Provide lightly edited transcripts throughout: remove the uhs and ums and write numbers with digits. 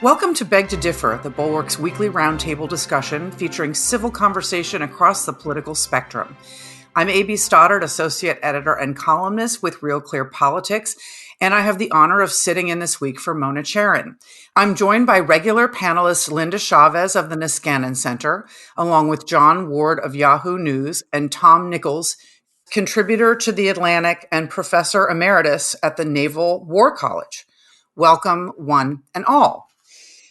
Welcome to Beg to Differ, the Bulwark's weekly roundtable discussion featuring civil conversation across the political spectrum. I'm A.B. Stoddard, associate editor and columnist with Real Clear Politics, and I have the honor of sitting in this week for Mona Charen. I'm joined by regular panelist Linda Chavez of the Niskanen Center, along with Jon Ward of Yahoo News and Tom Nichols, contributor to The Atlantic and professor emeritus at the Naval War College. Welcome, one and all.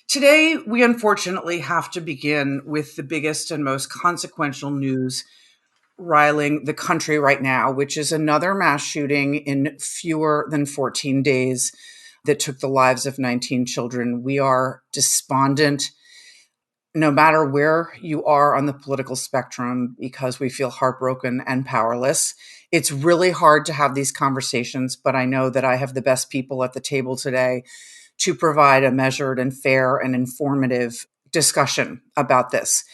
Today, we unfortunately have to begin with the biggest and most consequential news riling the country right now, which is another mass shooting in fewer than 14 days that took the lives of 19 children. We are despondent, no matter where you are on the political spectrum, because we feel heartbroken and powerless. It's really hard to have these conversations, but I know that I have the best people at the table today to provide a measured and fair and informative discussion about this.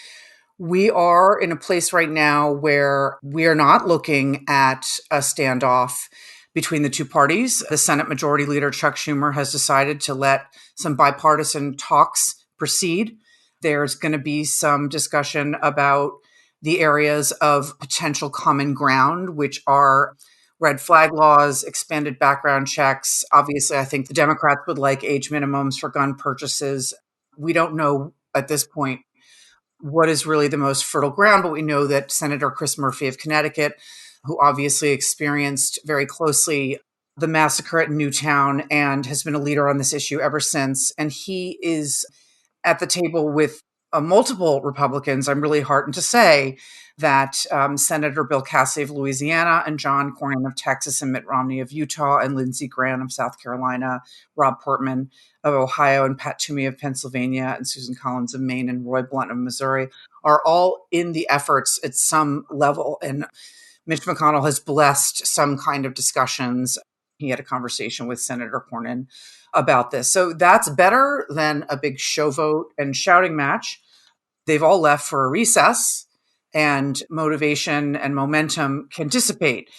We are in a place right now where we are not looking at a standoff between the two parties. The Senate Majority Leader Chuck Schumer has decided to let some bipartisan talks proceed. There's going to be some discussion about the areas of potential common ground, which are red flag laws, expanded background checks. Obviously, I think the Democrats would like age minimums for gun purchases. We don't know at this point what is really the most fertile ground, but we know that Senator Chris Murphy of Connecticut, who obviously experienced very closely the massacre at Newtown and has been a leader on this issue ever since, and he is at the table with multiple Republicans. I'm really heartened to say that Senator Bill Cassidy of Louisiana and John Cornyn of Texas and Mitt Romney of Utah and Lindsey Graham of South Carolina, Rob Portman of Ohio and Pat Toomey of Pennsylvania and Susan Collins of Maine and Roy Blunt of Missouri are all in the efforts at some level. And Mitch McConnell has blessed some kind of discussions. He had a conversation with Senator Cornyn about this. So that's better than a big show vote and shouting match. They've all left for a recess, and motivation and momentum can dissipate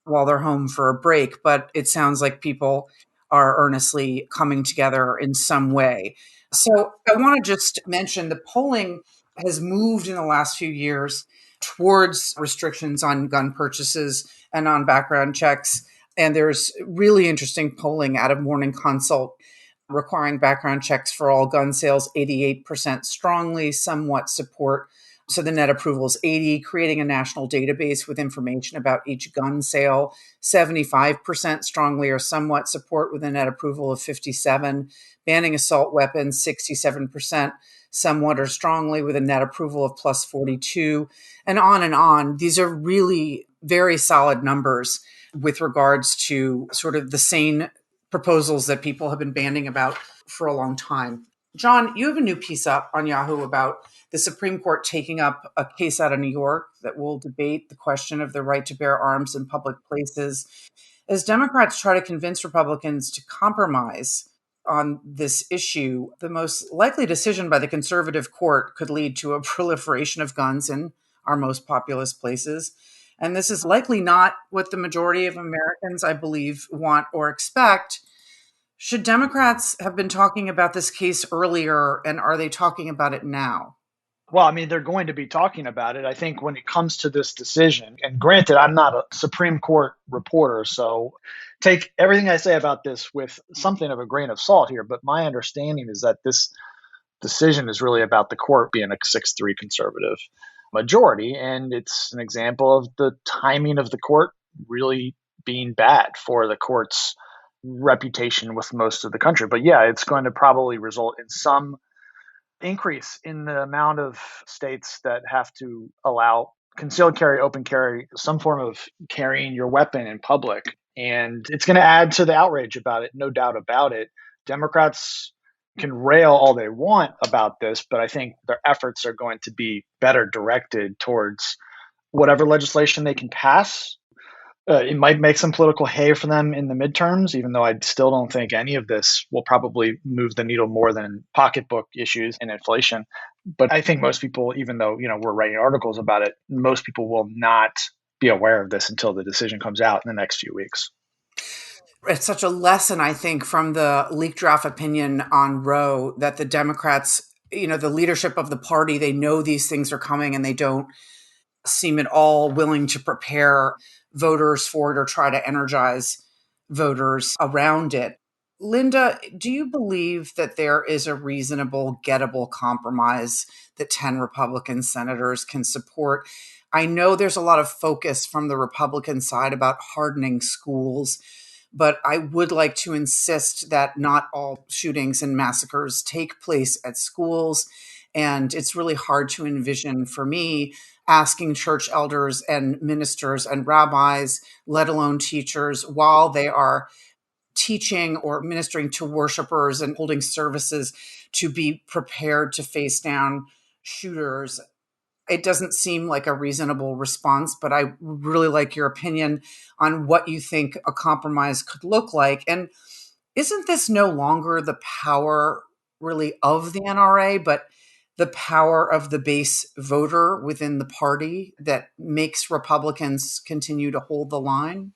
while they're home for a break. But it sounds like people are earnestly coming together in some way. So I want to just mention the polling has moved in the last few years towards restrictions on gun purchases and on background checks. And there's really interesting polling out of Morning Consult requiring background checks for all gun sales, 88% strongly, somewhat support. So the net approval is 80, creating a national database with information about each gun sale, 75% strongly or somewhat support with a net approval of 57, banning assault weapons, 67%, somewhat or strongly with a net approval of plus 42, and on and on. These are really very solid numbers with regards to sort of the sane proposals that people have been banding about for a long time. Jon, you have a new piece up on Yahoo about the Supreme Court taking up a case out of New York that will debate the question of the right to bear arms in public places. As Democrats try to convince Republicans to compromise on this issue, the most likely decision by the conservative court could lead to a proliferation of guns in our most populous places. And this is likely not what the majority of Americans, I believe, want or expect. Should Democrats have been talking about this case earlier, and are they talking about it now? Well, I mean, they're going to be talking about it. I think when it comes to this decision, and granted, I'm not a Supreme Court reporter, so take everything I say about this with something of a grain of salt here. But my understanding is that this decision is really about the court being a 6-3 conservative majority. And it's an example of the timing of the court really being bad for the court's reputation with most of the country. But yeah, it's going to probably result in some increase in the amount of states that have to allow concealed carry, open carry, some form of carrying your weapon in public. And it's going to add to the outrage about it, no doubt about it. Democrats can rail all they want about this, but I think their efforts are going to be better directed towards whatever legislation they can pass. It might make some political hay for them in the midterms, even though I still don't think any of this will probably move the needle more than pocketbook issues and inflation. But I think most people, even though, we're writing articles about it, most people will not be aware of this until the decision comes out in the next few weeks. It's such a lesson, I think, from the leaked draft opinion on Roe that the Democrats, the leadership of the party, they know these things are coming and they don't seem at all willing to prepare voters for it or try to energize voters around it. Linda, do you believe that there is a reasonable, gettable compromise that 10 Republican senators can support? I know there's a lot of focus from the Republican side about hardening schools, but I would like to insist that not all shootings and massacres take place at schools. And it's really hard to envision for me asking church elders and ministers and rabbis, let alone teachers, while they are teaching or ministering to worshipers and holding services, to be prepared to face down shooters. It doesn't seem like a reasonable response, but I really like your opinion on what you think a compromise could look like. And isn't this no longer the power really of the NRA, but the power of the base voter within the party that makes Republicans continue to hold the line?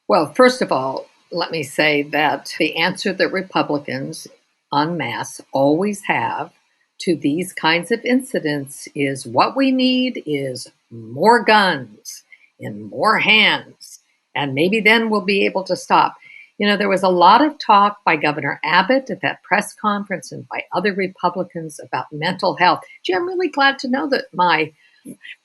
Well, first of all, let me say that the answer that Republicans en masse always have to these kinds of incidents is what we need is more guns in more hands, and maybe then we'll be able to stop. There was a lot of talk by Governor Abbott at that press conference and by other Republicans about mental health. Gee, I'm really glad to know that my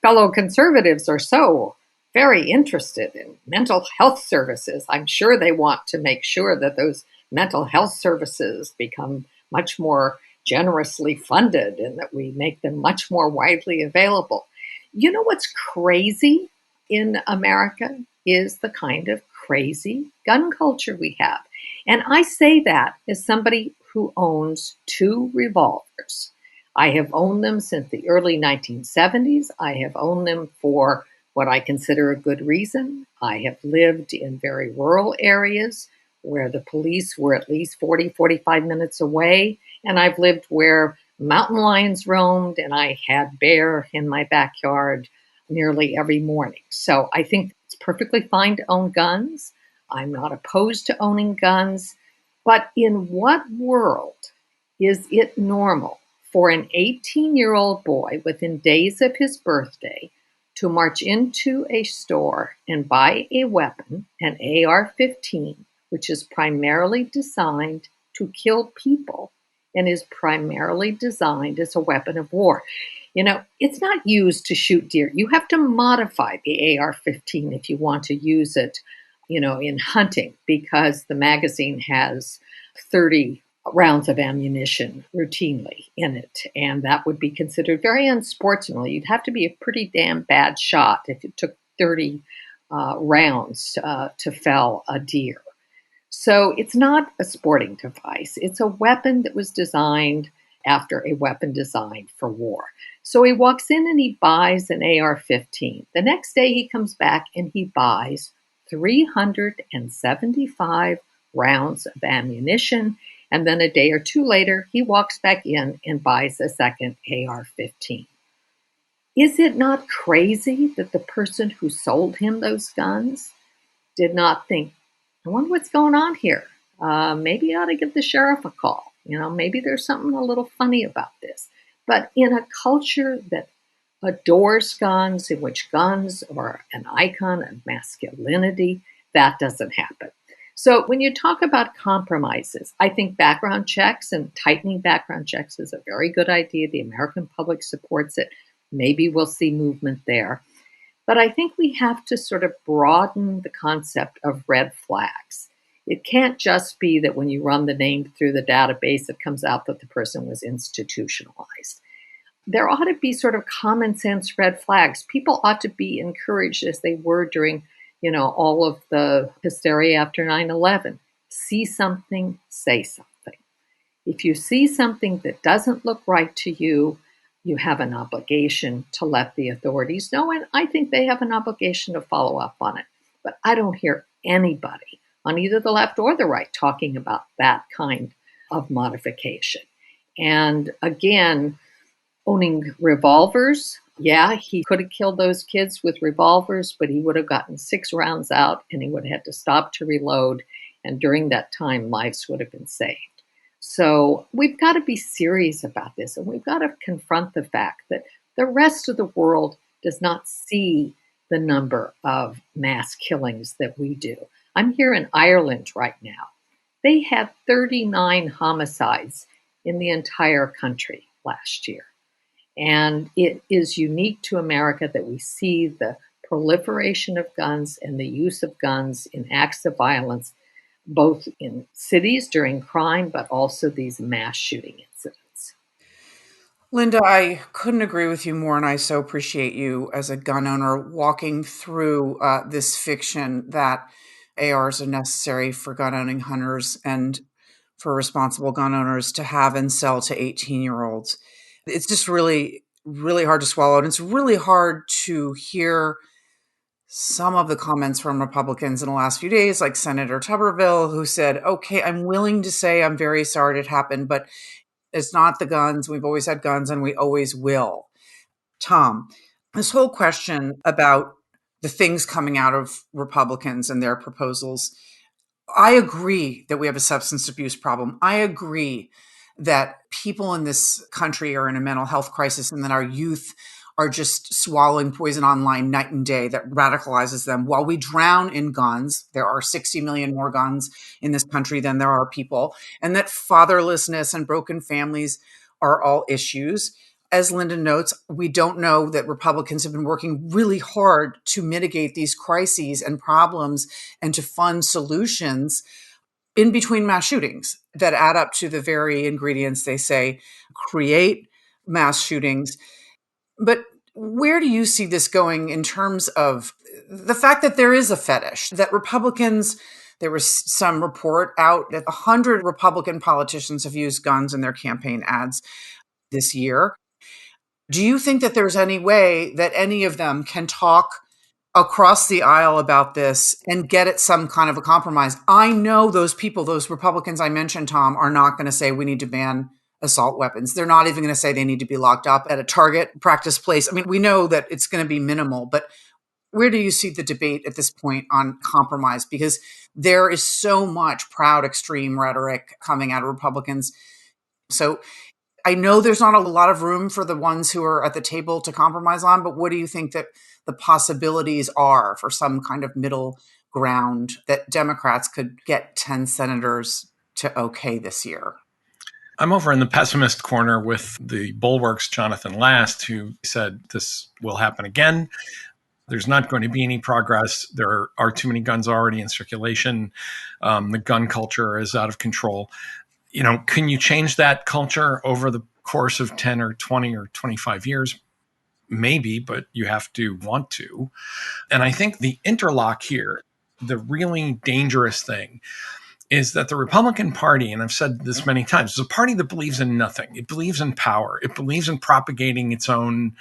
fellow conservatives are so very interested in mental health services. I'm sure they want to make sure that those mental health services become much more generously funded and that we make them much more widely available. You know what's crazy in America is the kind of crazy gun culture we have. And I say that as somebody who owns 2 revolvers. I have owned them since the early 1970s. I have owned them for what I consider a good reason. I have lived in very rural areas where the police were at least 40, 45 minutes away. And I've lived where mountain lions roamed and I had bear in my backyard nearly every morning. So I think it's perfectly fine to own guns. I'm not opposed to owning guns. But in what world is it normal for an 18-year-old boy within days of his birthday to march into a store and buy a weapon, an AR-15, which is primarily designed to kill people and is primarily designed as a weapon of war? It's not used to shoot deer. You have to modify the AR-15 if you want to use it, in hunting, because the magazine has 30 rounds of ammunition routinely in it, and that would be considered very unsportsmanlike. You'd have to be a pretty damn bad shot if it took 30 rounds to fell a deer. So it's not a sporting device. It's a weapon that was designed after a weapon designed for war. So he walks in and he buys an AR-15. The next day he comes back and he buys 375 rounds of ammunition. And then a day or two later, he walks back in and buys a second AR-15. Is it not crazy that the person who sold him those guns did not think, I wonder what's going on here? Maybe I ought to give the sheriff a call. Maybe there's something a little funny about this. But in a culture that adores guns, in which guns are an icon of masculinity, that doesn't happen. So when you talk about compromises, I think background checks and tightening background checks is a very good idea. The American public supports it. Maybe we'll see movement there. But I think we have to sort of broaden the concept of red flags. It can't just be that when you run the name through the database, it comes out that the person was institutionalized. There ought to be sort of common sense red flags. People ought to be encouraged, as they were during all of the hysteria after 9/11. See something, say something. If you see something that doesn't look right to you, you have an obligation to let the authorities know, and I think they have an obligation to follow up on it. But I don't hear anybody on either the left or the right talking about that kind of modification. And again, owning revolvers, Yeah, he could have killed those kids with revolvers, but he would have gotten 6 rounds out and he would have had to stop to reload. And during that time, lives would have been saved. So we've got to be serious about this, and we've got to confront the fact that the rest of the world does not see the number of mass killings that we do. I'm here in Ireland right now. They had 39 homicides in the entire country last year. And it is unique to America that we see the proliferation of guns and the use of guns in acts of violence, both in cities during crime, but also these mass shooting incidents. Linda, I couldn't agree with you more, and I so appreciate you as a gun owner walking through this fiction that ARs are necessary for gun owning hunters and for responsible gun owners to have and sell to 18-year-olds. It's just really, really hard to swallow. And it's really hard to hear some of the comments from Republicans in the last few days, like Senator Tuberville, who said, okay, I'm willing to say I'm very sorry it happened, but it's not the guns. We've always had guns and we always will. Tom, this whole question about the things coming out of Republicans and their proposals, I agree that we have a substance abuse problem. I agree that people in this country are in a mental health crisis and that our youth are just swallowing poison online night and day that radicalizes them. While we drown in guns, there are 60 million more guns in this country than there are people, and that fatherlessness and broken families are all issues. As Linda notes, we don't know that Republicans have been working really hard to mitigate these crises and problems and to fund solutions in between mass shootings that add up to the very ingredients they say create mass shootings. But where do you see this going in terms of the fact that there is a fetish, that Republicans, there was some report out that 100 Republican politicians have used guns in their campaign ads this year. Do you think that there's any way that any of them can talk across the aisle about this and get at some kind of a compromise? I know those people, those Republicans I mentioned, Tom, are not going to say we need to ban assault weapons. They're not even going to say they need to be locked up at a target practice place. I mean, we know that it's going to be minimal, but where do you see the debate at this point on compromise? Because there is so much proud, extreme rhetoric coming out of Republicans. So I know there's not a lot of room for the ones who are at the table to compromise on, but what do you think that the possibilities are for some kind of middle ground that Democrats could get 10 senators to okay this year? I'm over in the pessimist corner with the Bulwark's Jonathan Last, who said this will happen again. There's not going to be any progress. There are too many guns already in circulation. The gun culture is out of control. You know, can you change that culture over the course of 10 or 20 or 25 years? Maybe, but you have to want to. And I think the interlock here, the really dangerous thing, is that the Republican Party, and I've said this many times, is a party that believes in nothing. It believes in power. It believes in propagating its own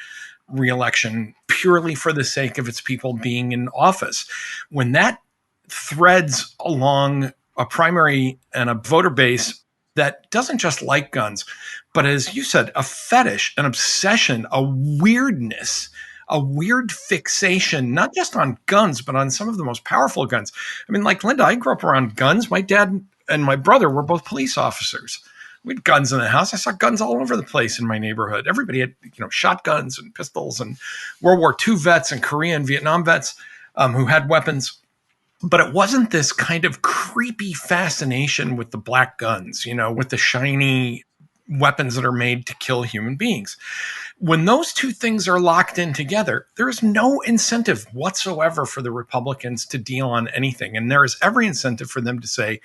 reelection purely for the sake of its people being in office. When that threads along a primary and a voter base that doesn't just like guns, but as you said, a fetish, an obsession, a weirdness, a weird fixation, not just on guns, but on some of the most powerful guns. I mean, like Linda, I grew up around guns. My dad and my brother were both police officers. We had guns in the house. I saw guns all over the place in my neighborhood. Everybody had, shotguns and pistols, and World War II vets and Korean and Vietnam vets who had weapons. But it wasn't this kind of creepy fascination with the black guns, with the shiny weapons that are made to kill human beings. When those two things are locked in together, there is no incentive whatsoever for the Republicans to deal on anything. And there is every incentive for them to say,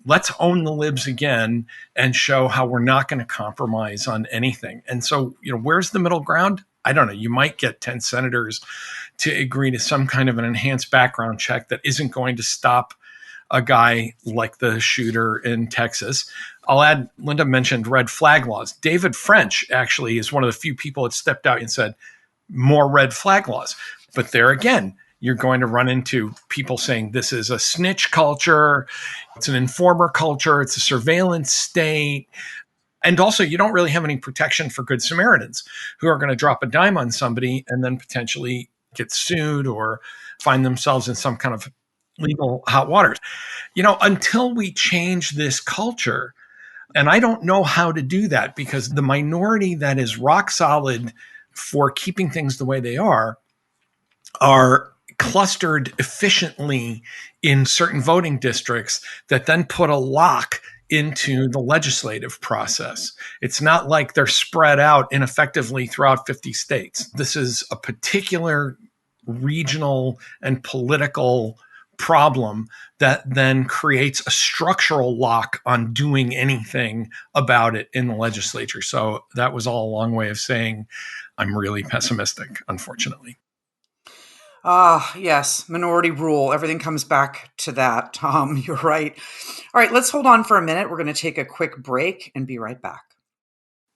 let's own the libs again and show how we're not going to compromise on anything. And so, where's the middle ground? I don't know. You might get 10 senators to agree to some kind of an enhanced background check that isn't going to stop a guy like the shooter in Texas. I'll add, Linda mentioned red flag laws. David French actually is one of the few people that stepped out and said, more red flag laws. But there again, you're going to run into people saying this is a snitch culture, it's an informer culture, it's a surveillance state. And also, you don't really have any protection for Good Samaritans who are going to drop a dime on somebody and then potentially get sued or find themselves in some kind of legal hot waters. Until we change this culture, and I don't know how to do that, because the minority that is rock solid for keeping things the way they are clustered efficiently in certain voting districts that then put a lock into the legislative process. It's not like they're spread out ineffectively throughout 50 states. This is a particular regional and political problem that then creates a structural lock on doing anything about it in the legislature. So that was all a long way of saying I'm really pessimistic, unfortunately. Yes, minority rule. Everything comes back to that, Tom. You're right. All right, let's hold on for a minute. We're going to take a quick break and be right back.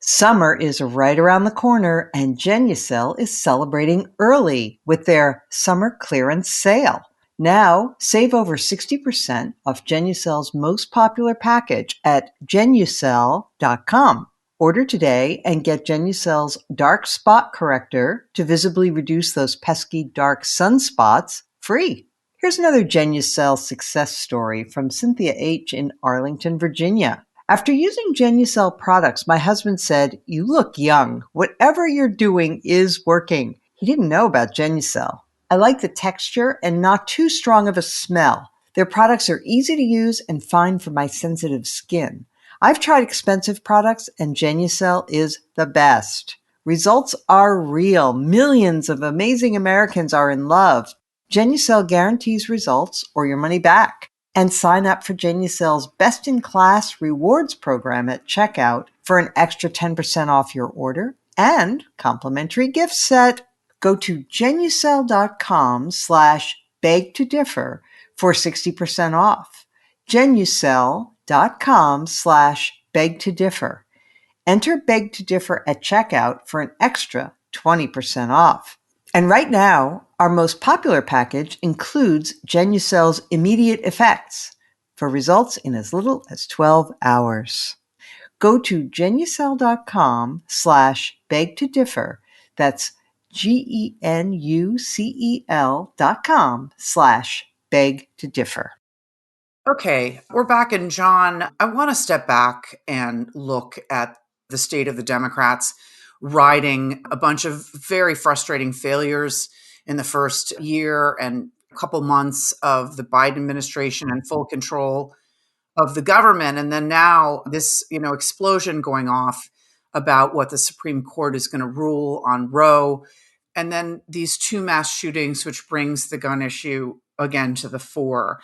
Summer is right around the corner, and Genucel is celebrating early with their summer clearance sale. Now, save over 60% off Genucel's most popular package at Genucel.com. Order today and get Genucel's dark spot corrector to visibly reduce those pesky dark sunspots free. Here's another Genucel success story from Cynthia H. in Arlington, Virginia. After using Genucel products, my husband said, "You look young. Whatever you're doing is working." He didn't know about Genucel. I like the texture and not too strong of a smell. Their products are easy to use and fine for my sensitive skin. I've tried expensive products, and Genucel is the best. Results are real. Millions of amazing Americans are in love. Genucel guarantees results or your money back. And sign up for Genucel's best-in-class rewards program at checkout for an extra 10% off your order and complimentary gift set. Go to Genucel.com/beg-to-differ for 60% off. Genucel.com/beg-to-differ. Enter beg to differ at checkout for an extra 20% off. And right now, our most popular package includes Genucel's immediate effects for results in as little as 12 hours. Go to Genucel.com/beg-to-differ. That's GENUCEL.com/beg-to-differ. Okay, we're back. And John, I want to step back and look at the state of the Democrats riding a bunch of very frustrating failures in the first year and a couple months of the Biden administration and full control of the government. And then now this, explosion going off about what the Supreme Court is going to rule on Roe. And then these two mass shootings, which brings the gun issue again to the fore.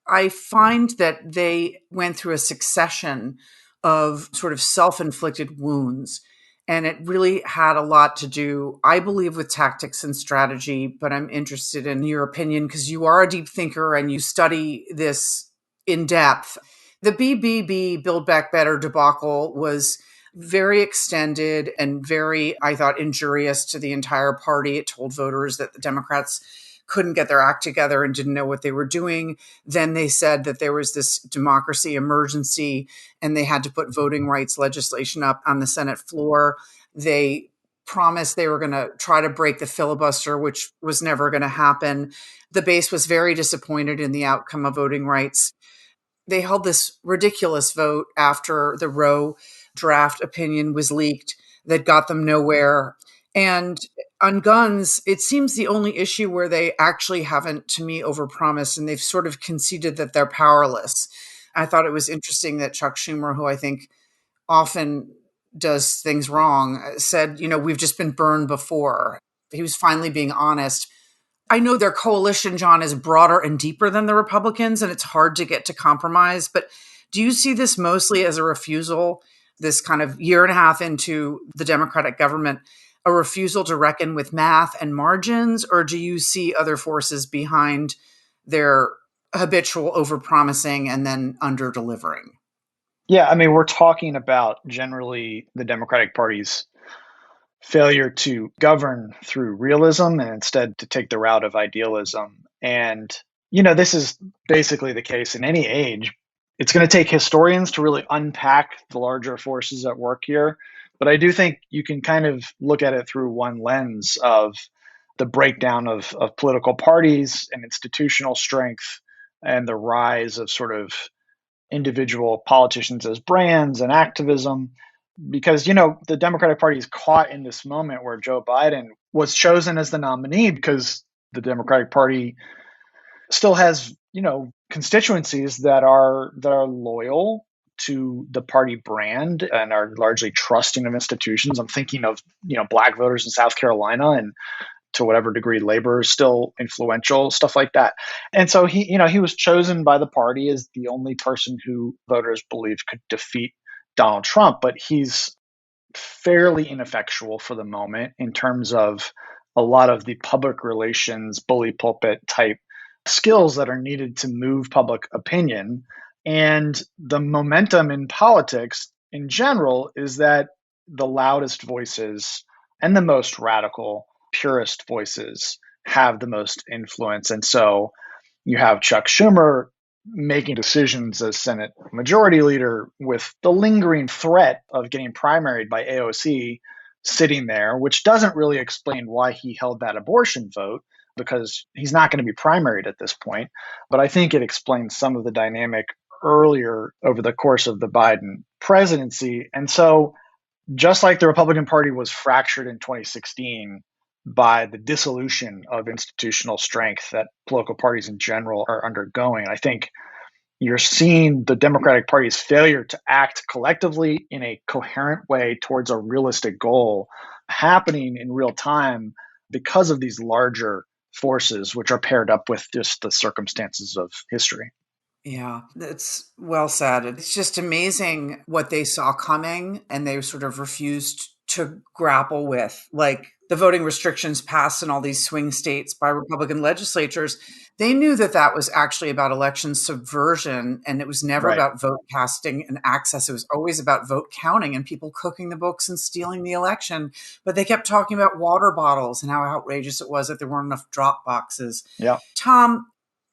I find that they went through a succession of sort of self-inflicted wounds. And it really had a lot to do, I believe, with tactics and strategy. But I'm interested in your opinion because you are a deep thinker and you study this in depth. The BBB, Build Back Better debacle was very extended and very, I thought, injurious to the entire party. It told voters that the Democrats couldn't get their act together and didn't know what they were doing. Then they said that there was this democracy emergency and they had to put voting rights legislation up on the Senate floor. They promised they were going to try to break the filibuster, which was never going to happen. The base was very disappointed in the outcome of voting rights. They held this ridiculous vote after the Roe draft opinion was leaked that got them nowhere. And on guns, it seems the only issue where they actually haven't, to me, overpromised, and they've sort of conceded that they're powerless. I thought it was interesting that Chuck Schumer, who I think often does things wrong, said, we've just been burned before. He was finally being honest. I know their coalition, John, is broader and deeper than the Republicans, and it's hard to get to compromise. But do you see this mostly as a refusal, this kind of year and a half into the Democratic government, a refusal to reckon with math and margins, or do you see other forces behind their habitual overpromising and then under-delivering? Yeah, I mean, we're talking about generally the Democratic Party's failure to govern through realism and instead to take the route of idealism. And, this is basically the case in any age, It's going to take historians to really unpack the larger forces at work here. But I do think you can kind of look at it through one lens of the breakdown of political parties and institutional strength and the rise of sort of individual politicians as brands and activism. Because, the Democratic Party is caught in this moment where Joe Biden was chosen as the nominee because the Democratic Party still has, constituencies that are loyal to the party brand and are largely trusting of institutions. I'm thinking of, black voters in South Carolina, and to whatever degree labor is still influential, stuff like that. And so he was chosen by the party as the only person who voters believed could defeat Donald Trump, but he's fairly ineffectual for the moment in terms of a lot of the public relations, bully pulpit type skills that are needed to move public opinion. And the momentum in politics in general is that the loudest voices and the most radical, purist voices have the most influence. And so you have Chuck Schumer making decisions as Senate Majority Leader with the lingering threat of getting primaried by AOC sitting there, which doesn't really explain why he held that abortion vote, because he's not going to be primaried at this point. But I think it explains some of the dynamic earlier over the course of the Biden presidency. And so just like the Republican Party was fractured in 2016 by the dissolution of institutional strength that political parties in general are undergoing, I think you're seeing the Democratic Party's failure to act collectively in a coherent way towards a realistic goal happening in real time because of these larger forces, which are paired up with just the circumstances of history. Yeah, that's well said. It's just amazing what they saw coming and they sort of refused to grapple with, like the voting restrictions passed in all these swing states by Republican legislatures. They knew that that was actually about election subversion, and it was never about vote casting and access. It was always about vote counting and people cooking the books and stealing the election. But they kept talking about water bottles and how outrageous it was that there weren't enough drop boxes. Yeah. Tom,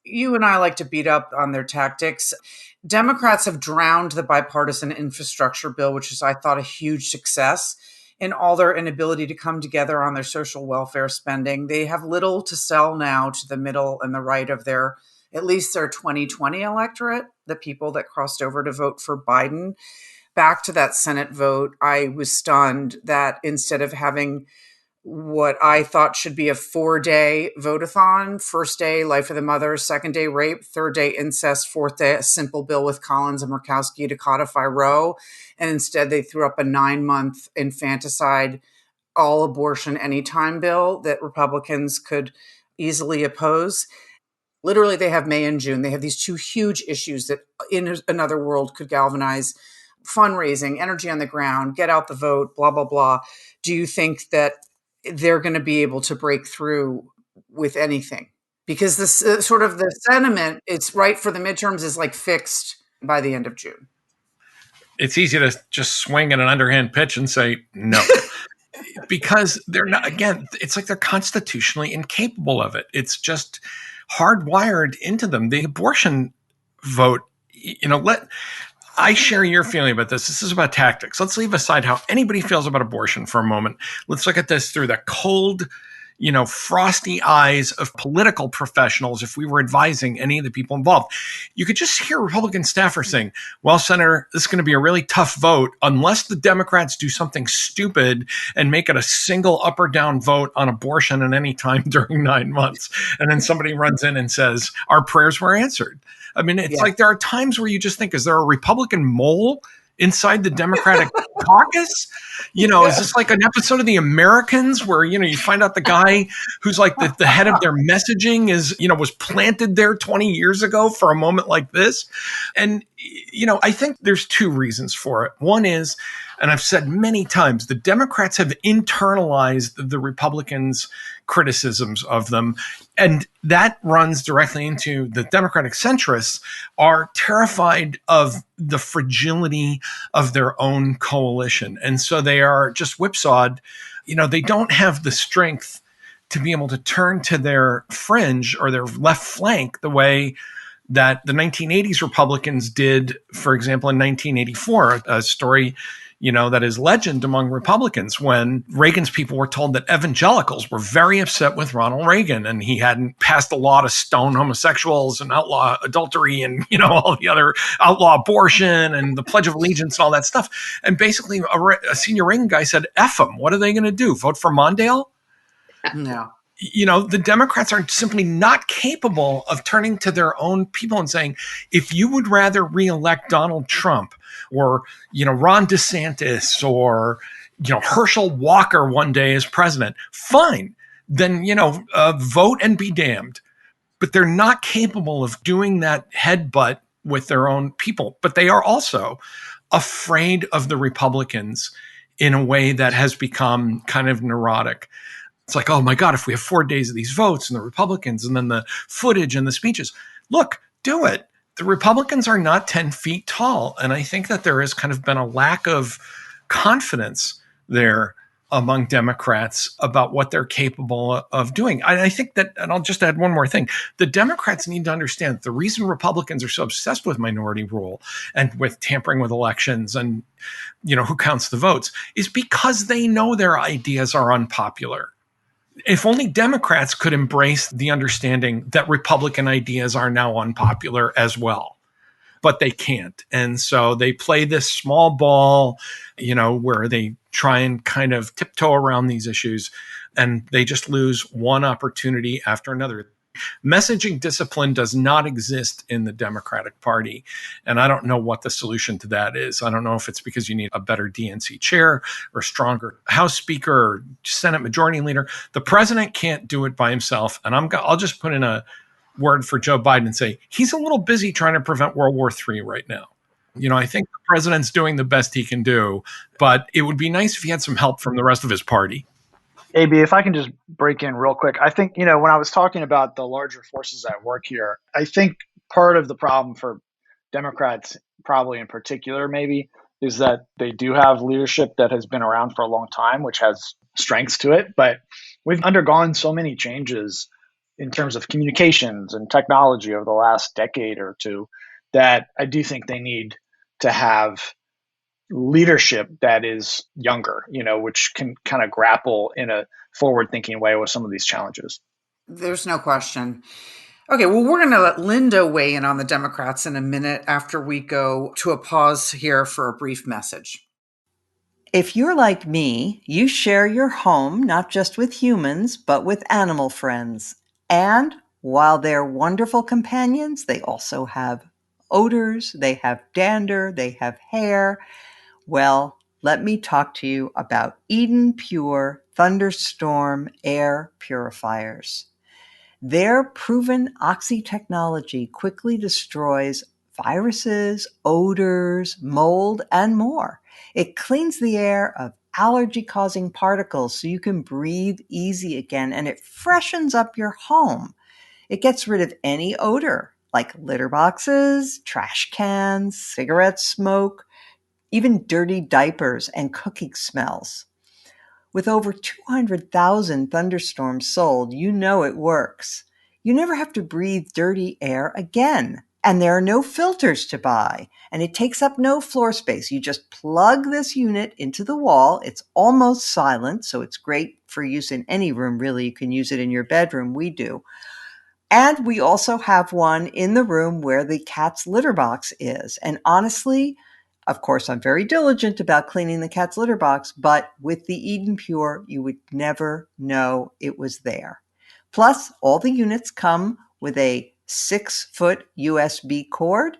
you and I like to beat up on their tactics. Democrats have drowned the bipartisan infrastructure bill, which is, I thought, a huge success in all their inability to come together on their social welfare spending. They have little to sell now to the middle and the right of at least their 2020 electorate, the people that crossed over to vote for Biden. Back to that Senate vote, I was stunned that instead of having what I thought should be a 4-day vote-a-thon. First day, life of the mother. Second day, rape. Third day, incest. Fourth day, a simple bill with Collins and Murkowski to codify Roe. And instead, they threw up a 9-month infanticide, all abortion anytime bill that Republicans could easily oppose. Literally, they have May and June. They have these two huge issues that in another world could galvanize fundraising, energy on the ground, get out the vote, blah, blah, blah. Do you think that they're going to be able to break through with anything? Because this sort of the sentiment, it's right for the midterms, is like fixed by the end of June. It's easy to just swing at an underhand pitch and say no. Because they're not, again, it's like they're constitutionally incapable of it. It's just hardwired into them. The abortion vote, I share your feeling about this. This is about tactics. Let's leave aside how anybody feels about abortion for a moment. Let's look at this through the cold, frosty eyes of political professionals. If we were advising any of the people involved, you could just hear Republican staffers saying, well, Senator, this is going to be a really tough vote unless the Democrats do something stupid and make it a single up or down vote on abortion at any time during 9 months. And then somebody runs in and says, our prayers were answered. I mean, it's like there are times where you just think, is there a Republican mole inside the Democratic caucus? Is this like an episode of The Americans where, you find out the guy who's like the head of their messaging is, was planted there 20 years ago for a moment like this? And, I think there's two reasons for it. One is, and I've said many times, the Democrats have internalized the Republicans' criticisms of them. And that runs directly into the Democratic centrists are terrified of the fragility of their own coalition. And so they are just whipsawed. They don't have the strength to be able to turn to their fringe or their left flank the way that the 1980s Republicans did, for example, in 1984, a story, that is legend among Republicans, when Reagan's people were told that evangelicals were very upset with Ronald Reagan and he hadn't passed a law to stone homosexuals and outlaw adultery and, all the other outlaw abortion and the Pledge of Allegiance and all that stuff. And basically a senior Reagan guy said, F them. What are they going to do? Vote for Mondale? No. The Democrats are simply not capable of turning to their own people and saying, if you would rather reelect Donald Trump or, Ron DeSantis or, Herschel Walker one day as president, fine, then, vote and be damned. But they're not capable of doing that headbutt with their own people. But they are also afraid of the Republicans in a way that has become kind of neurotic. It's like, oh my God, if we have 4 days of these votes and the Republicans and then the footage and the speeches, look, do it. The Republicans are not 10 feet tall. And I think that there has kind of been a lack of confidence there among Democrats about what they're capable of doing. I think that, and I'll just add one more thing, the Democrats need to understand the reason Republicans are so obsessed with minority rule and with tampering with elections and, who counts the votes is because they know their ideas are unpopular. If only Democrats could embrace the understanding that Republican ideas are now unpopular as well, but they can't. And so they play this small ball, where they try and kind of tiptoe around these issues, and they just lose one opportunity after another. Messaging discipline does not exist in the Democratic Party. And I don't know what the solution to that is. I don't know if it's because you need a better DNC chair or a stronger House Speaker or Senate Majority Leader. The president can't do it by himself. And I'll just put in a word for Joe Biden and say, he's a little busy trying to prevent World War III right now. I think the president's doing the best he can do, but it would be nice if he had some help from the rest of his party. AB, if I can just break in real quick, I think, when I was talking about the larger forces at work here, I think part of the problem for Democrats, probably in particular, maybe, is that they do have leadership that has been around for a long time, which has strengths to it. But we've undergone so many changes in terms of communications and technology over the last decade or two that I do think they need to have leadership that is younger, which can kind of grapple in a forward-thinking way with some of these challenges. There's no question. Okay, well, we're going to let Linda weigh in on the Democrats in a minute after we go to a pause here for a brief message. If you're like me, you share your home not just with humans, but with animal friends. And while they're wonderful companions, they also have odors, they have dander, they have hair. Well, let me talk to you about Eden Pure Thunderstorm air purifiers. Their proven oxy technology quickly destroys viruses, odors, mold, and more. It cleans the air of allergy-causing particles so you can breathe easy again, and it freshens up your home. It gets rid of any odor, like litter boxes, trash cans, cigarette smoke, even dirty diapers and cooking smells. With over 200,000 Thunderstorms sold, you know it works. You never have to breathe dirty air again. And there are no filters to buy. And it takes up no floor space. You just plug this unit into the wall. It's almost silent, so it's great for use in any room, really. You can use it in your bedroom. We do. And we also have one in the room where the cat's litter box is. And honestly, of course, I'm very diligent about cleaning the cat's litter box, but with the Eden Pure, you would never know it was there. Plus, all the units come with a 6-foot USB cord,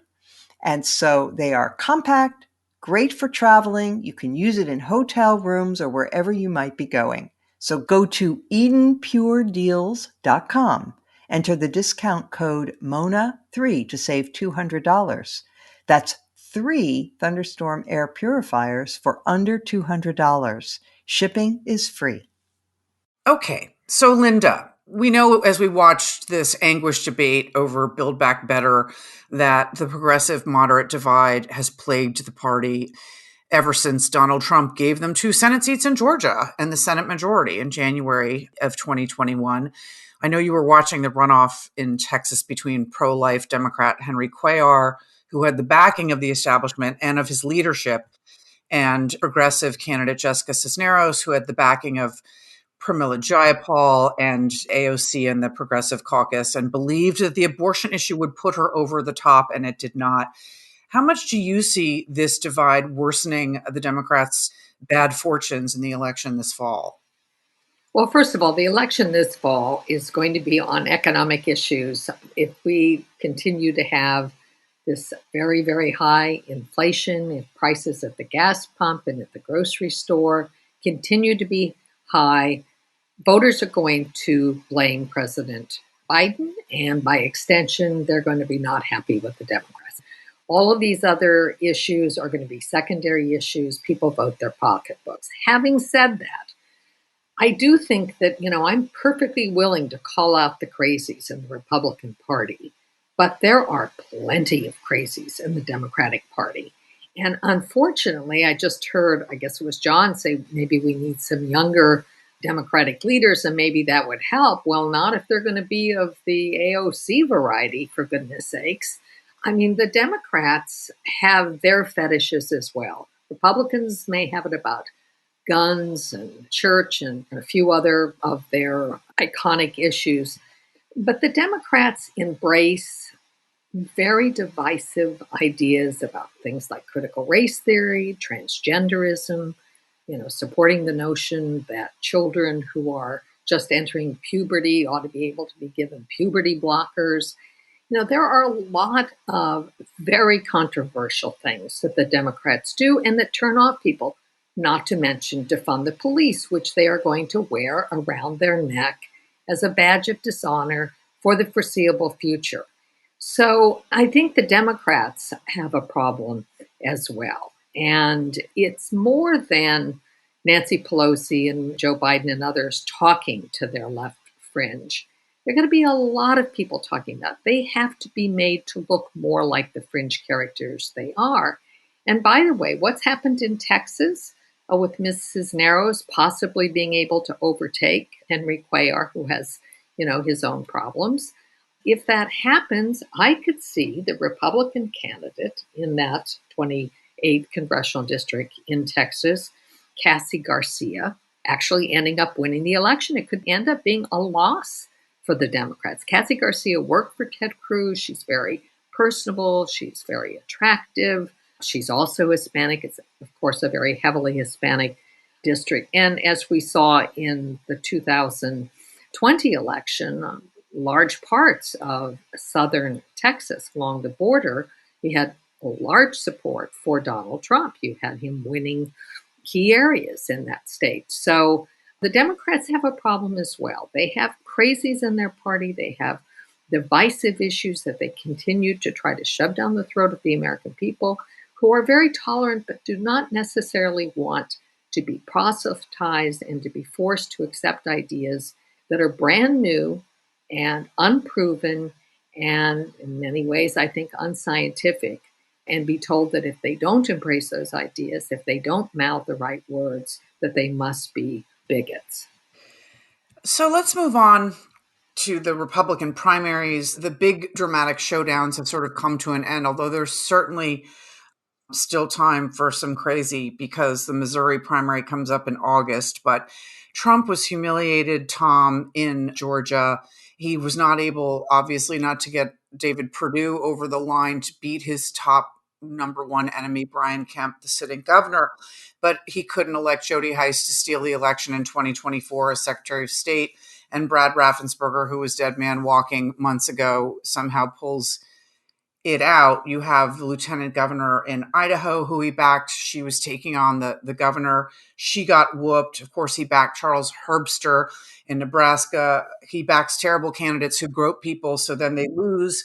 and so they are compact, great for traveling. You can use it in hotel rooms or wherever you might be going. So go to EdenPureDeals.com. Enter the discount code MONA3 to save $200. That's 3 Thunderstorm air purifiers for under $200. Shipping is free. Okay, so Linda, we know as we watched this anguished debate over Build Back Better that the progressive moderate divide has plagued the party ever since Donald Trump gave them 2 Senate seats in Georgia and the Senate majority in January of 2021. I know you were watching the runoff in Texas between pro-life Democrat Henry Cuellar, who had the backing of the establishment and of his leadership, and progressive candidate Jessica Cisneros, who had the backing of Pramila Jayapal and AOC and the Progressive Caucus, and believed that the abortion issue would put her over the top, and it did not. How much do you see this divide worsening the Democrats' bad fortunes in the election this fall? Well, first of all, the election this fall is going to be on economic issues. If we continue to have this very, very high inflation, if prices at the gas pump and at the grocery store continue to be high, voters are going to blame President Biden, and by extension, they're going to be not happy with the Democrats. All of these other issues are going to be secondary issues. People vote their pocketbooks. Having said that, I do think that, I'm perfectly willing to call out the crazies in the Republican Party, but there are plenty of crazies in the Democratic Party. And unfortunately, I just heard, I guess it was John, say maybe we need some younger Democratic leaders and maybe that would help. Well, not if they're going to be of the AOC variety, for goodness sakes. I mean, the Democrats have their fetishes as well. Republicans may have it about guns and church and a few other of their iconic issues. But the Democrats embrace very divisive ideas about things like critical race theory, transgenderism, supporting the notion that children who are just entering puberty ought to be able to be given puberty blockers. There are a lot of very controversial things that the Democrats do and that turn off people, not to mention defund the police, which they are going to wear around their neck as a badge of dishonor for the foreseeable future. So I think the Democrats have a problem as well. And it's more than Nancy Pelosi and Joe Biden and others talking to their left fringe. There are going to be a lot of people talking about it. They have to be made to look more like the fringe characters they are. And by the way, what's happened in Texas with Ms. Cisneros possibly being able to overtake Henry Cuellar, who has, his own problems. If that happens, I could see the Republican candidate in that 28th congressional district in Texas, Cassie Garcia, actually ending up winning the election. It could end up being a loss for the Democrats. Cassie Garcia worked for Ted Cruz. She's very personable. She's very attractive. She's also Hispanic. It's, of course, a very heavily Hispanic district. And as we saw in the 2020 election, large parts of southern Texas along the border, he had large support for Donald Trump. You had him winning key areas in that state. So the Democrats have a problem as well. They have crazies in their party. They have divisive issues that they continue to try to shove down the throat of the American people, who are very tolerant but do not necessarily want to be proselytized and to be forced to accept ideas that are brand new and unproven and in many ways, I think, unscientific, and be told that if they don't embrace those ideas, if they don't mouth the right words, that they must be bigots. So let's move on to the Republican primaries. The big dramatic showdowns have sort of come to an end, although there's certainly still time for some crazy because the Missouri primary comes up in August. But Trump was humiliated, Tom, in Georgia. He was not able, obviously, not to get David Perdue over the line to beat his top number one enemy, Brian Kemp, the sitting governor. But he couldn't elect Jody Hice to steal the election in 2024 as Secretary of State. And Brad Raffensperger, who was dead man walking months ago, somehow pulls it out. You have the lieutenant governor in Idaho who he backed. She was taking on the governor. She got whooped. Of course, he backed Charles Herbster in Nebraska. He backs terrible candidates who grope people, so then they lose.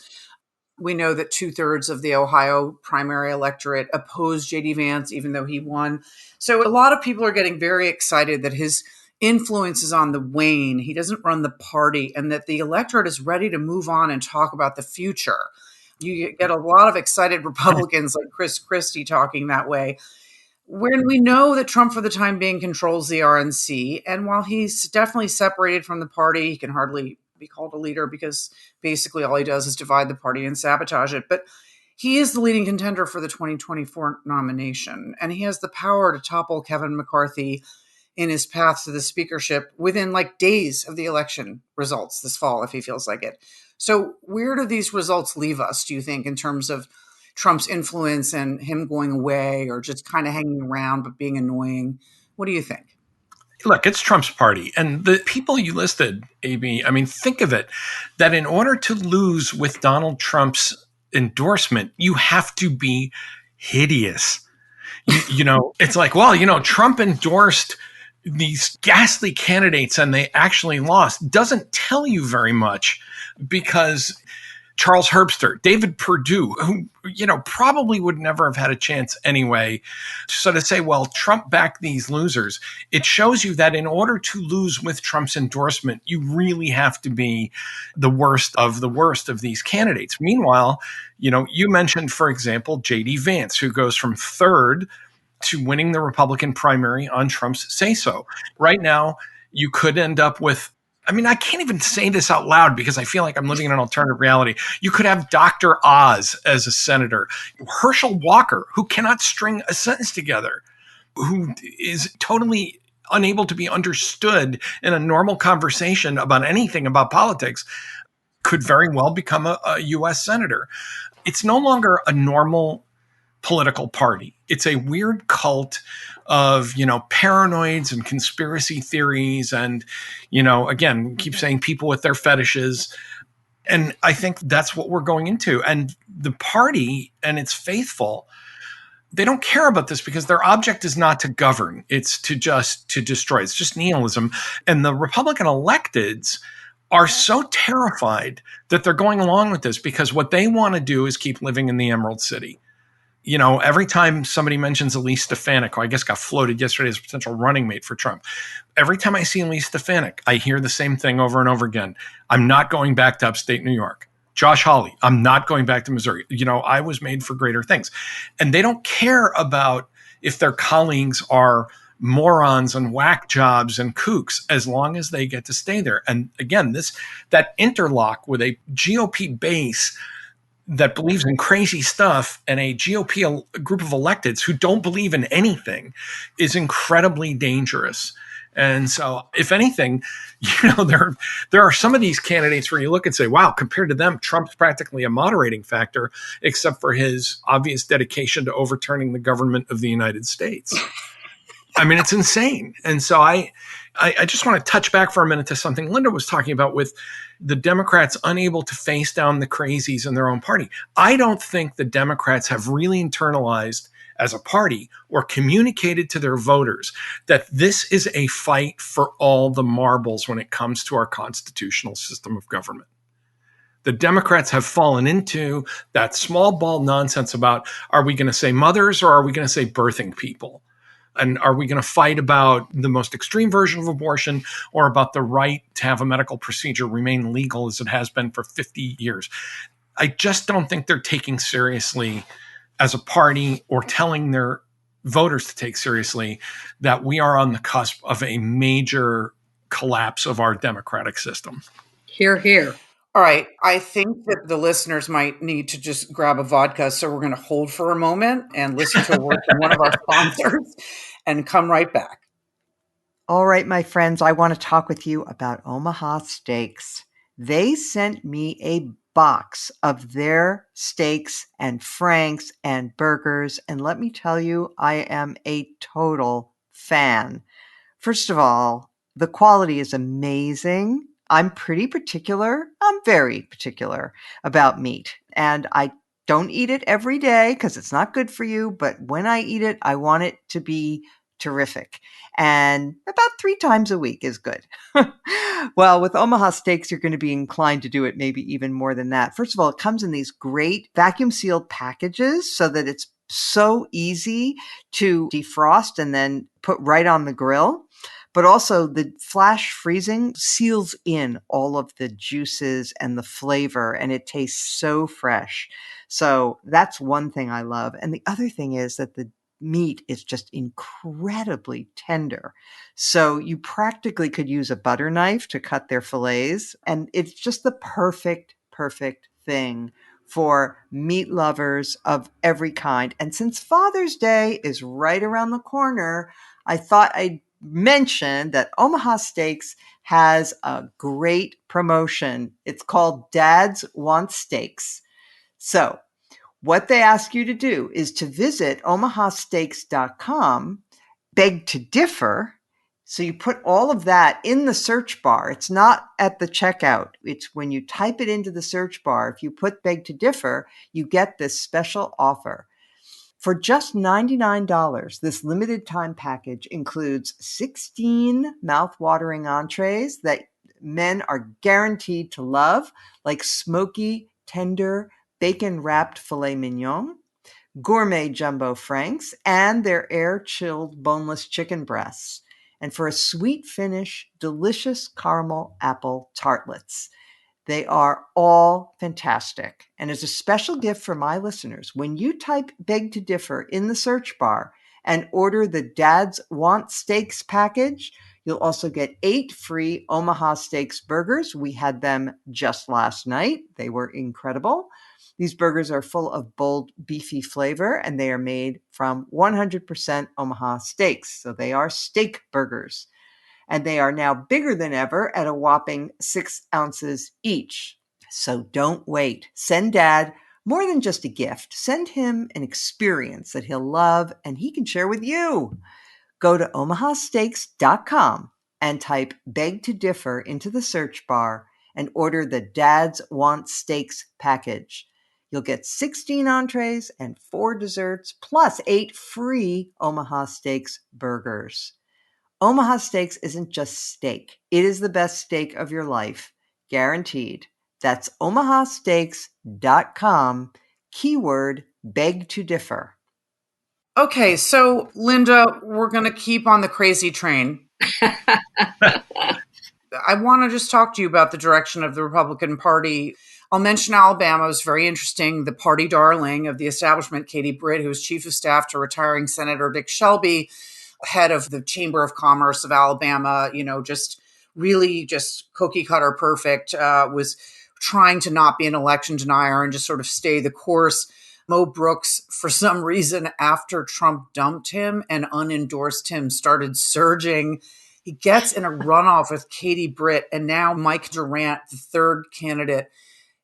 We know that 2/3 of the Ohio primary electorate opposed J.D. Vance, even though he won. So a lot of people are getting very excited that his influence is on the wane. He doesn't run the party, and that the electorate is ready to move on and talk about the future. You get a lot of excited Republicans like Chris Christie talking that way, when we know that Trump, for the time being, controls the RNC. And while he's definitely separated from the party, he can hardly be called a leader because basically all he does is divide the party and sabotage it. But he is the leading contender for the 2024 nomination, and he has the power to topple Kevin McCarthy in his path to the speakership within like days of the election results this fall, if he feels like it. So where do these results leave us, do you think, in terms of Trump's influence and him going away or just kind of hanging around but being annoying? What do you think? Look, it's Trump's party. And the people you listed, AB, I mean, think of it, that in order to lose with Donald Trump's endorsement, you have to be hideous. You know, it's like, well, you know, Trump endorsed these ghastly candidates and they actually lost. Doesn't tell you very much, because Charles Herbster, David Perdue, who, you know, probably would never have had a chance anyway. So to say, well, Trump backed these losers, it shows you that in order to lose with Trump's endorsement, you really have to be the worst of these candidates. Meanwhile, you know, you mentioned, for example, J.D. Vance, who goes from third to winning the Republican primary on Trump's say-so. Right now, you could end up with, I mean, I can't even say this out loud because I feel like I'm living in an alternative reality. You could have Dr. Oz as a senator, Herschel Walker, who cannot string a sentence together, who is totally unable to be understood in a normal conversation about anything about politics, could very well become a U.S. senator. It's no longer a normal political party. It's a weird cult of, you know, paranoids and conspiracy theories. And, you know, again, we keep saying people with their fetishes. And I think that's what we're going into. And the party and its faithful, they don't care about this because their object is not to govern. It's to destroy. It's just nihilism. And the Republican electeds are so terrified that they're going along with this because what they want to do is keep living in the Emerald City. You know, every time somebody mentions Elise Stefanik, who I guess got floated yesterday as a potential running mate for Trump, every time I see Elise Stefanik, I hear the same thing over and over again. I'm not going back to upstate New York. Josh Hawley, I'm not going back to Missouri. You know, I was made for greater things. And they don't care about if their colleagues are morons and whack jobs and kooks as long as they get to stay there. And again, that interlock with a GOP base that believes in crazy stuff and a GOP group of electeds who don't believe in anything is incredibly dangerous. And so, if anything, you know, there are some of these candidates where you look and say, wow, compared to them, Trump's practically a moderating factor, except for his obvious dedication to overturning the government of the United States. I mean, it's insane. And so I just want to touch back for a minute to something Linda was talking about with the Democrats unable to face down the crazies in their own party. I don't think the Democrats have really internalized as a party or communicated to their voters that this is a fight for all the marbles when it comes to our constitutional system of government. The Democrats have fallen into that small ball nonsense about, are we going to say mothers or are we going to say birthing people? And are we going to fight about the most extreme version of abortion or about the right to have a medical procedure remain legal as it has been for 50 years? I just don't think they're taking seriously as a party or telling their voters to take seriously that we are on the cusp of a major collapse of our democratic system. Hear, hear. All right. I think that the listeners might need to just grab a vodka. So we're going to hold for a moment and listen to a word from one of our sponsors and come right back. All right, my friends, I want to talk with you about Omaha Steaks. They sent me a box of their steaks and franks and burgers. And let me tell you, I am a total fan. First of all, the quality is amazing. I'm pretty particular. I'm very particular about meat. And I don't eat it every day because it's not good for you. But when I eat it, I want it to be terrific. And about 3 times a week is good. Well, with Omaha Steaks, you're going to be inclined to do it maybe even more than that. First of all, it comes in these great vacuum sealed packages so that it's so easy to defrost and then put right on the grill. But also the flash freezing seals in all of the juices and the flavor, and it tastes so fresh. So that's one thing I love. And the other thing is that the meat is just incredibly tender. So you practically could use a butter knife to cut their fillets. And it's just the perfect thing for meat lovers of every kind. And since Father's Day is right around the corner, I thought I'd mention that Omaha Steaks has a great promotion. It's called Dads Want Steaks. So what they ask you to do is to visit omahasteaks.com, beg to differ. So you put all of that in the search bar. It's not at the checkout. It's when you type it into the search bar. If you put beg to differ, you get this special offer. For just $99, this limited time package includes 16 mouth-watering entrees that men are guaranteed to love, like smoky, tender, bacon-wrapped filet mignon, gourmet jumbo franks, and their air-chilled boneless chicken breasts. And for a sweet finish, delicious caramel apple tartlets. They are all fantastic. And as a special gift for my listeners, when you type Beg to Differ in the search bar and order the Dads Want Steaks package, you'll also get 8 free Omaha Steaks burgers. We had them just last night. They were incredible. These burgers are full of bold, beefy flavor, and they are made from 100% Omaha steaks. So they are steak burgers. And they are now bigger than ever at a whopping 6 ounces each. So don't wait. Send Dad more than just a gift. Send him an experience that he'll love and he can share with you. Go to omahasteaks.com and type Beg to Differ into the search bar and order the Dads Want Steaks package. You'll get 16 entrees and 4 desserts plus 8 free Omaha Steaks burgers. Omaha Steaks isn't just steak. It is the best steak of your life, guaranteed. That's omahasteaks.com, keyword beg to differ. Okay, so Linda, we're going to keep on the crazy train. I want to just talk to you about the direction of the Republican Party. I'll mention Alabama. It was very interesting. The party darling of the establishment, Katie Britt, who was chief of staff to retiring Senator Dick Shelby, head of the Chamber of Commerce of Alabama, just really just cookie cutter perfect, was trying to not be an election denier and just sort of stay the course. Mo Brooks, for some reason, after Trump dumped him and unendorsed him, started surging. He gets in a runoff with Katie Britt, and now Mike Durant, the third candidate,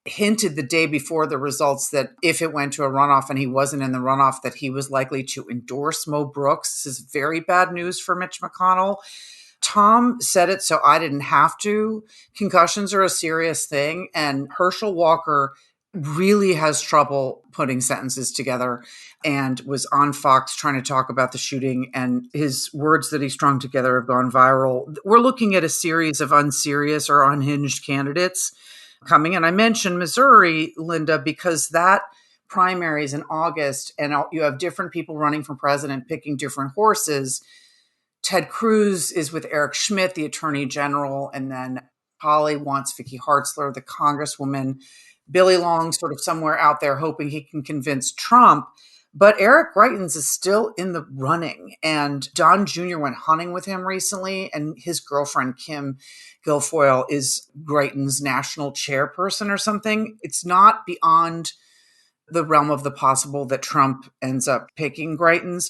hinted the day before the results that if it went to a runoff and he wasn't in the runoff, that he was likely to endorse Mo Brooks. This is very bad news for Mitch McConnell. Tom said it so I didn't have to. Concussions are a serious thing, and Herschel Walker really has trouble putting sentences together and was on Fox trying to talk about the shooting, and his words that he strung together have gone viral. We're looking at a series of unserious or unhinged candidates coming. And I mentioned Missouri, Linda, because that primaries in August, and you have different people running for president, picking different horses. Ted Cruz is with Eric Schmidt, the attorney general, and then Holly wants Vicky Hartzler, the congresswoman. Billy Long sort of somewhere out there hoping he can convince Trump. But Eric Greitens is still in the running, and Don Jr. went hunting with him recently, and his girlfriend, Kim Guilfoyle, is Greitens' national chairperson or something. It's not beyond the realm of the possible that Trump ends up picking Greitens.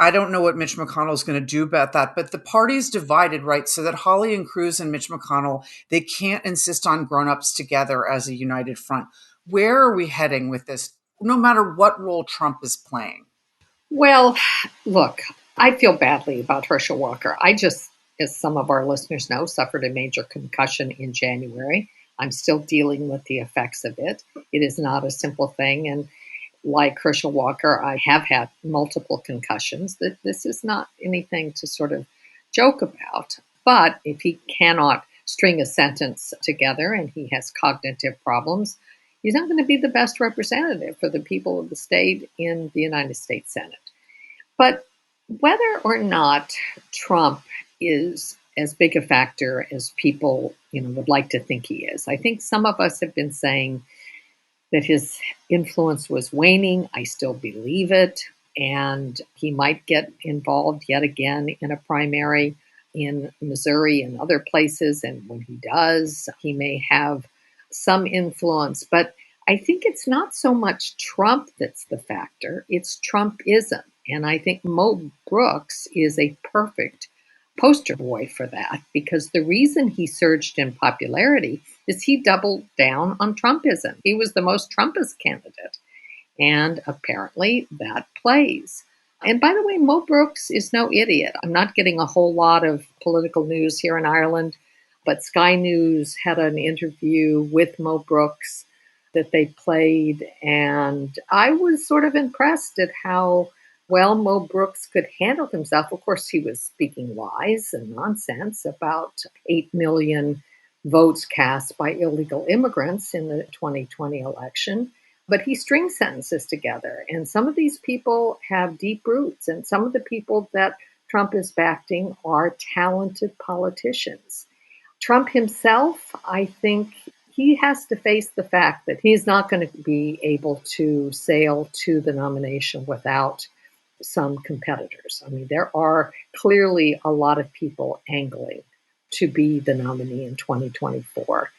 I don't know what Mitch McConnell is going to do about that, but the party's divided, right? So that Holly and Cruz and Mitch McConnell, they can't insist on grown-ups together as a united front. Where are we heading with this, no matter what role Trump is playing? Well, look, I feel badly about Herschel Walker. I just, as some of our listeners know, suffered a major concussion in January. I'm still dealing with the effects of it. It is not a simple thing. And like Herschel Walker, I have had multiple concussions. This is not anything to sort of joke about. But if he cannot string a sentence together and he has cognitive problems, he's not going to be the best representative for the people of the state in the United States Senate. But whether or not Trump is as big a factor as people would like to think he is, I think some of us have been saying that his influence was waning. I still believe it. And he might get involved yet again in a primary in Missouri and other places. And when he does, he may have some influence. But I think it's not so much Trump that's the factor, it's Trumpism. And I think Mo Brooks is a perfect poster boy for that, because the reason he surged in popularity is he doubled down on Trumpism. He was the most Trumpist candidate. And apparently that plays. And by the way, Mo Brooks is no idiot. I'm not getting a whole lot of political news here in Ireland, but Sky News had an interview with Mo Brooks that they played. And I was sort of impressed at how well Mo Brooks could handle himself. Of course, he was speaking lies and nonsense about 8 million votes cast by illegal immigrants in the 2020 election. But he strings sentences together. And some of these people have deep roots. And some of the people that Trump is backing are talented politicians. Trump himself, I think he has to face the fact that he's not going to be able to sail to the nomination without some competitors. I mean, there are clearly a lot of people angling to be the nominee in 2024.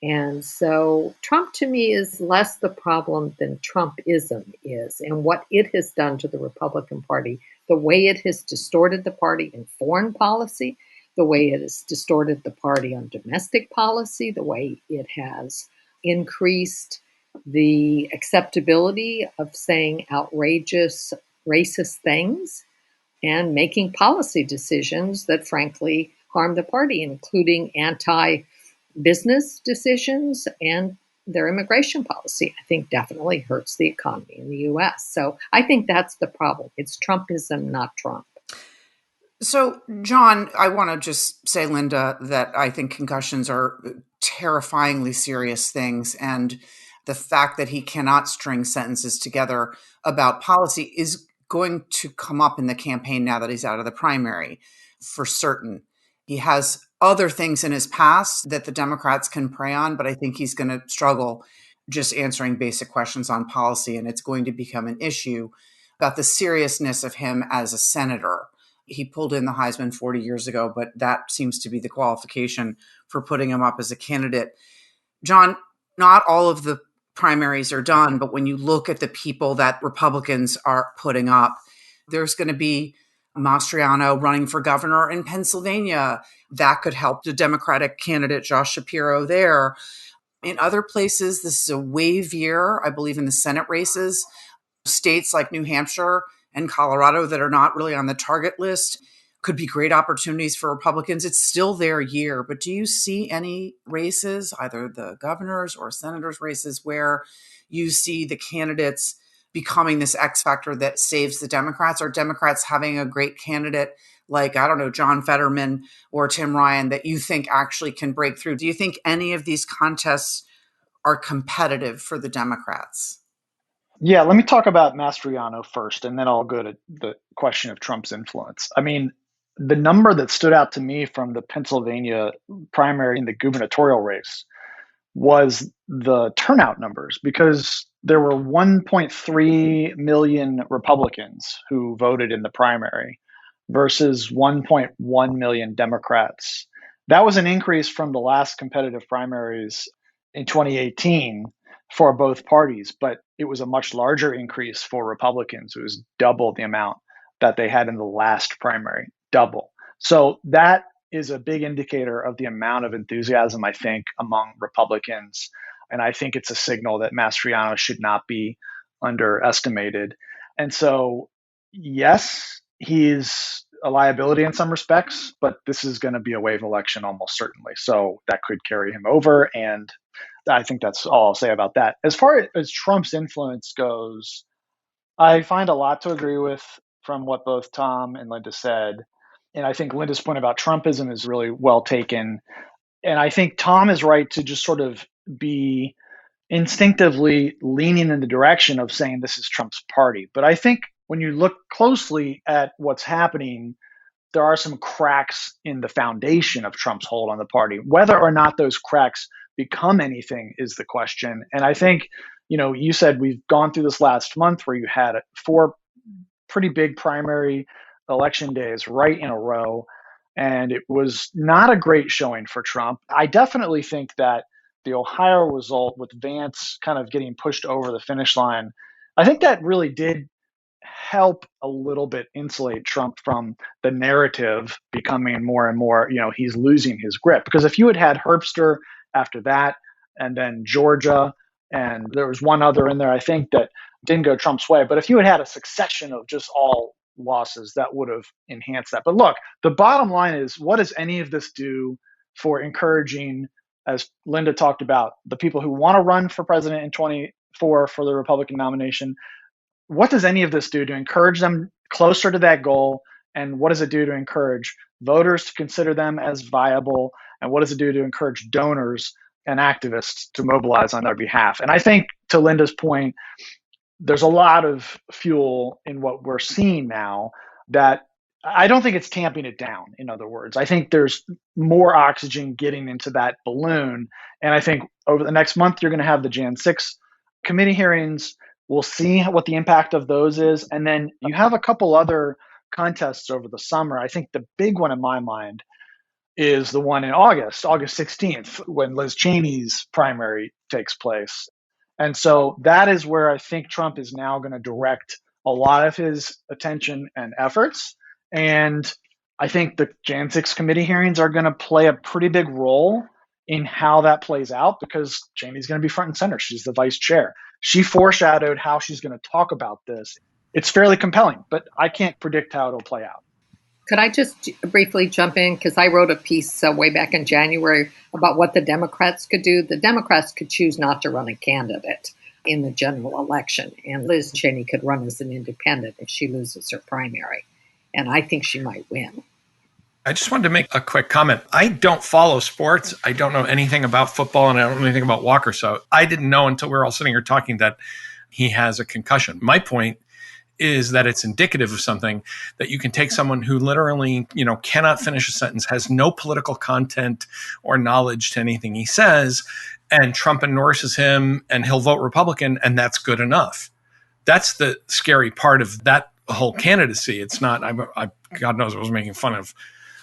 And so Trump, to me, is less the problem than Trumpism is, and what it has done to the Republican Party, the way it has distorted the party in foreign policy, the way it has distorted the party on domestic policy, the way it has increased the acceptability of saying outrageous racist things and making policy decisions that frankly harm the party, including anti-business decisions and their immigration policy. I think definitely hurts the economy in the U.S. So I think that's the problem. It's Trumpism, not Trump. So, Jon, I want to just say, Linda, that I think concussions are terrifyingly serious things. And the fact that he cannot string sentences together about policy is going to come up in the campaign now that he's out of the primary, for certain. He has other things in his past that the Democrats can prey on, but I think he's going to struggle just answering basic questions on policy. And it's going to become an issue about the seriousness of him as a senator. He pulled in the Heisman 40 years ago, but that seems to be the qualification for putting him up as a candidate. Jon, not all of the primaries are done, but when you look at the people that Republicans are putting up, there's going to be Mastriano running for governor in Pennsylvania. That could help the Democratic candidate, Josh Shapiro, there. In other places, this is a wave year, I believe, in the Senate races. States like New Hampshire and Colorado that are not really on the target list could be great opportunities for Republicans. It's still their year, but do you see any races, either the governor's or senators' races, where you see the candidates becoming this X factor that saves the Democrats, or Democrats having a great candidate like, I don't know, John Fetterman or Tim Ryan that you think actually can break through? Do you think any of these contests are competitive for the Democrats? Yeah, let me talk about Mastriano first, and then I'll go to the question of Trump's influence. I mean, the number that stood out to me from the Pennsylvania primary in the gubernatorial race was the turnout numbers, because there were 1.3 million Republicans who voted in the primary versus 1.1 million Democrats. That was an increase from the last competitive primaries in 2018 for both parties, but it was a much larger increase for Republicans. It was double the amount that they had in the last primary, double. So that is a big indicator of the amount of enthusiasm, I think, among Republicans. And I think it's a signal that Mastriano should not be underestimated. And so, yes, he's a liability in some respects, but this is going to be a wave election almost certainly. So that could carry him over. And I think that's all I'll say about that. As far as Trump's influence goes, I find a lot to agree with from what both Tom and Linda said. And I think Linda's point about Trumpism is really well taken. And I think Tom is right to just sort of be instinctively leaning in the direction of saying this is Trump's party. But I think when you look closely at what's happening, there are some cracks in the foundation of Trump's hold on the party. Whether or not those cracks become anything is the question. And I think, you said we've gone through this last month where you had 4 pretty big primary election days right in a row. And it was not a great showing for Trump. I definitely think that the Ohio result with Vance kind of getting pushed over the finish line, I think that really did help a little bit insulate Trump from the narrative becoming more and more, he's losing his grip. Because if you had Herbster after that, and then Georgia, and there was one other in there, I think, that didn't go Trump's way. But if you had a succession of just all losses, that would have enhanced that. But look, the bottom line is, what does any of this do for encouraging, as Linda talked about, the people who want to run for president in 24 for the Republican nomination? What does any of this do to encourage them closer to that goal? And what does it do to encourage voters to consider them as viable? And what does it do to encourage donors and activists to mobilize on their behalf? And I think, to Linda's point, there's a lot of fuel in what we're seeing now that I don't think it's tamping it down. In other words, I think there's more oxygen getting into that balloon. And I think over the next month, you're going to have the Jan 6 committee hearings. We'll see what the impact of those is. And then you have a couple other contests over the summer. I think the big one in my mind is the one in August 16th, when Liz Cheney's primary takes place. And so that is where I think Trump is now going to direct a lot of his attention and efforts. And I think the Jan 6 committee hearings are going to play a pretty big role in how that plays out, because Cheney's going to be front and center. She's the vice chair. She foreshadowed how she's going to talk about this. It's fairly compelling, but I can't predict how it'll play out. Could I just briefly jump in? Because I wrote a piece way back in January about what the Democrats could do. The Democrats could choose not to run a candidate in the general election, and Liz Cheney could run as an independent if she loses her primary. And I think she might win. I just wanted to make a quick comment. I don't follow sports. I don't know anything about football, and I don't know anything about Walker. So I didn't know until we were all sitting here talking that he has a concussion. My point is that it's indicative of something, that you can take someone who literally, cannot finish a sentence, has no political content or knowledge to anything he says, and Trump endorses him and he'll vote Republican, and that's good enough. That's the scary part of that whole candidacy. It's not, God knows I was making fun of,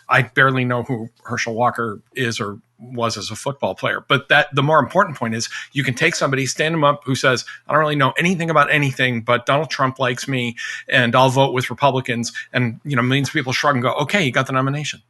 I barely know who Herschel Walker is or was as a football player. But the more important point is, you can take somebody, stand him up, who says, I don't really know anything about anything, but Donald Trump likes me and I'll vote with Republicans. And, millions of people shrug and go, okay, you got the nomination.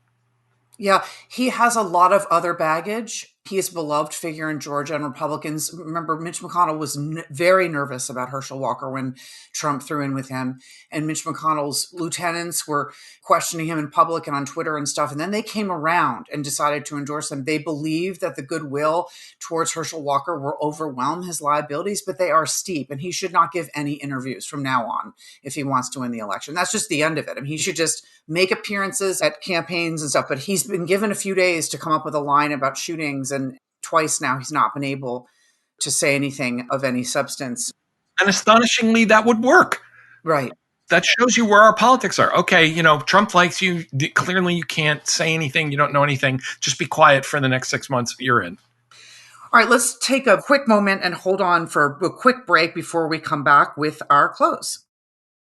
Yeah, he has a lot of other baggage. He is a beloved figure in Georgia, and Republicans, remember, Mitch McConnell was very nervous about Herschel Walker when Trump threw in with him. And Mitch McConnell's lieutenants were questioning him in public and on Twitter and stuff. And then they came around and decided to endorse him. They believe that the goodwill towards Herschel Walker will overwhelm his liabilities, but they are steep. And he should not give any interviews from now on if he wants to win the election. That's just the end of it. I mean, he should just make appearances at campaigns and stuff. But he's been given a few days to come up with a line about shootings, and twice now he's not been able to say anything of any substance. And astonishingly, that would work. Right. That shows you where our politics are. Okay, Trump likes you. Clearly, you can't say anything. You don't know anything. Just be quiet for the next 6 months. You're in. All right, let's take a quick moment and hold on for a quick break before we come back with our close.